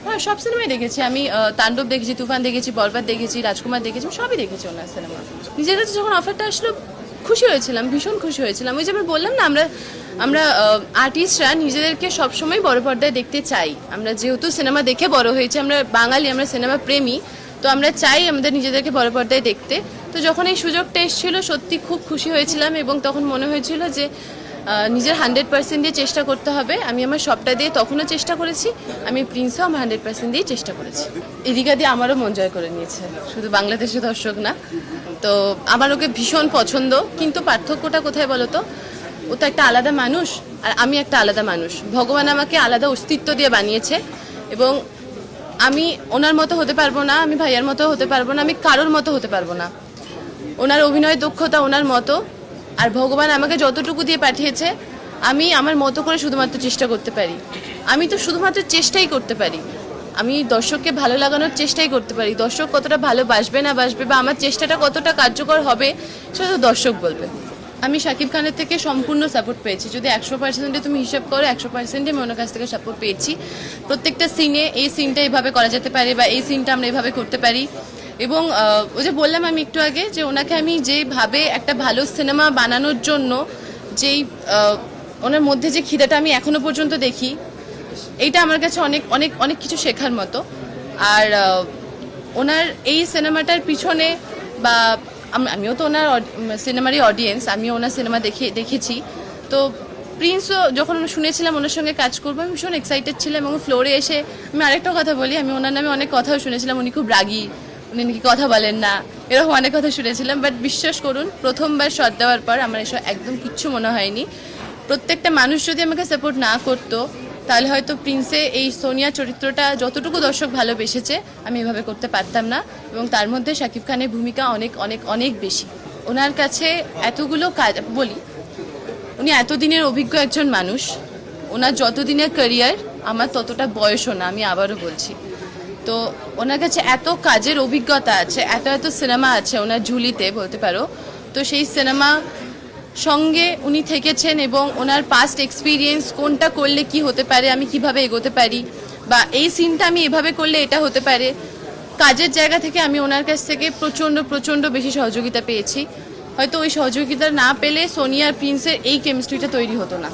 হ্যাঁ, সব সিনেমাই দেখেছি আমি। তাণ্ডব দেখেছি, তুফান দেখেছি, বরবাদ দেখেছি, রাজকুমার দেখেছি, আমি সবই দেখেছি ওনার সিনেমা। নিজের কাছে যখন অফারটা আসলো খুশি হয়েছিলাম, ভীষণ খুশি হয়েছিলাম। ওই যে আমি বললাম না, আমরা আমরা আর্টিস্টরা নিজেদেরকে সবসময় বড় পর্দায় দেখতে চাই। আমরা যেহেতু সিনেমা দেখে বড় হয়েছি, আমরা বাঙালি, আমরা সিনেমা প্রেমী, তো আমরা চাই আমাদের নিজেদেরকে বড় পর্দায় দেখতে। তো যখন এই সুযোগটা এসেছিল সত্যি খুব খুশি হয়েছিলাম, এবং তখন মনে হয়েছিল যে নিজের 100% দিয়ে চেষ্টা করতে হবে। আমি আমার সবটা দিয়ে তখনও চেষ্টা করেছি, আমি প্রিন্সও আমার 100% দিয়ে চেষ্টা করেছি। এদিকা দিয়ে আমারও মন জয় করে নিয়েছে, শুধু বাংলাদেশের দর্শক না। তো আমার ওকে ভীষণ পছন্দ, কিন্তু পার্থক্যটা কোথায় বলো তো? ও তো একটা আলাদা মানুষ, আর আমি একটা আলাদা মানুষ। ভগবান আমাকে আলাদা অস্তিত্ব দিয়ে বানিয়েছে, এবং আমি ওনার মতো হতে পারবো না, আমি ভাইয়ার মতো হতে পারবো না, আমি কারোর মতো হতে পারবো না। ওনার অভিনয় দক্ষতা ওনার মতো, আর ভগবান আমাকে যতটুকু দিয়ে পাঠিয়েছে আমি আমার মতো করে শুধুমাত্র চেষ্টা করতে পারি। আমি তো শুধুমাত্র চেষ্টাই করতে পারি, আমি দর্শককে ভালো লাগানোর চেষ্টাই করতে পারি। দর্শক কতটা ভালোবাসবে না বাসবে, বা আমার চেষ্টাটা কতটা কার্যকর হবে, সেটা তো দর্শক বলবে। আমি শাকিব খানের থেকে সম্পূর্ণ সাপোর্ট পেয়েছি। যদি 100%-এ তুমি হিসাব করো, 100%-ই আমি ওনার কাছ থেকে সাপোর্ট পেয়েছি। প্রত্যেকটা সিনে এই সিনটা এইভাবে করা যেতে পারে, বা এই সিনটা আমরা এইভাবে করতে পারি। এবং ওই যে বললাম আমি একটু আগে, যে ওনাকে আমি যেভাবে একটা ভালো সিনেমা বানানোর জন্য যেই ওনার মধ্যে যে খিদাটা আমি এখনো পর্যন্ত দেখি, এইটা আমার কাছে অনেক অনেক অনেক কিছু শেখার মতো। আর ওনার এই সিনেমাটার পিছনে, বা আমিও তো ওনার সিনেমারই অডিয়েন্স, আমিও ওনার সিনেমা দেখেছি। তো প্রিন্সও যখন শুনেছিলাম ওনার সঙ্গে কাজ করবো, আমি ভীষণ এক্সাইটেড ছিলাম। এবং ফ্লোরে এসে আমি আরেকটা কথা বলি, আমি ওনার নামে অনেক কথাও শুনেছিলাম, উনি খুব রাগী, উনি নাকি কথা বলেন না, এরকম অনেক কথা শুনেছিলাম। বাট বিশ্বাস করুন, প্রথমবার শট দেওয়ার পর আমার এসব একদম কিচ্ছু মনে হয়নি। প্রত্যেকটা মানুষ যদি আমাকে সাপোর্ট না করতো, তাহলে হয়তো প্রিন্সে এই সোনিয়া চরিত্রটা যতটুকু দর্শক ভালোবেসেছে আমি এভাবে করতে পারতাম না। এবং তার মধ্যে শাকিব খানের ভূমিকা অনেক অনেক অনেক বেশি। ওনার কাছে এতগুলো কাজ বলি, উনি এতদিনের অভিজ্ঞ একজন মানুষ। ওনার যতদিনের ক্যারিয়ার, আমার ততটা বয়সও না, আমি আবারও বলছি। তো ওনার কাছে এত কাজের অভিজ্ঞতা আছে, এত এত সিনেমা আছে ওনার ঝুলিতে বলতে পারো। তো সেই সিনেমা সঙ্গে উনি থেকেছেন, এবং ওনার পাস্ট এক্সপিরিয়েন্স, কোনটা করলে কি হতে পারে, আমি কিভাবে এগোতে পারি, বা এই সিনটা আমি এভাবে করলে এটা হতে পারে, কাজের জায়গা থেকে আমি ওনার কাছ থেকে প্রচণ্ড প্রচণ্ড বেশি সহযোগিতা পেয়েছি। হয়তো ওই সহযোগিতা না পেলে সোনিয়া আর প্রিন্সের এই কেমিস্ট্রিটা তৈরি হতো না।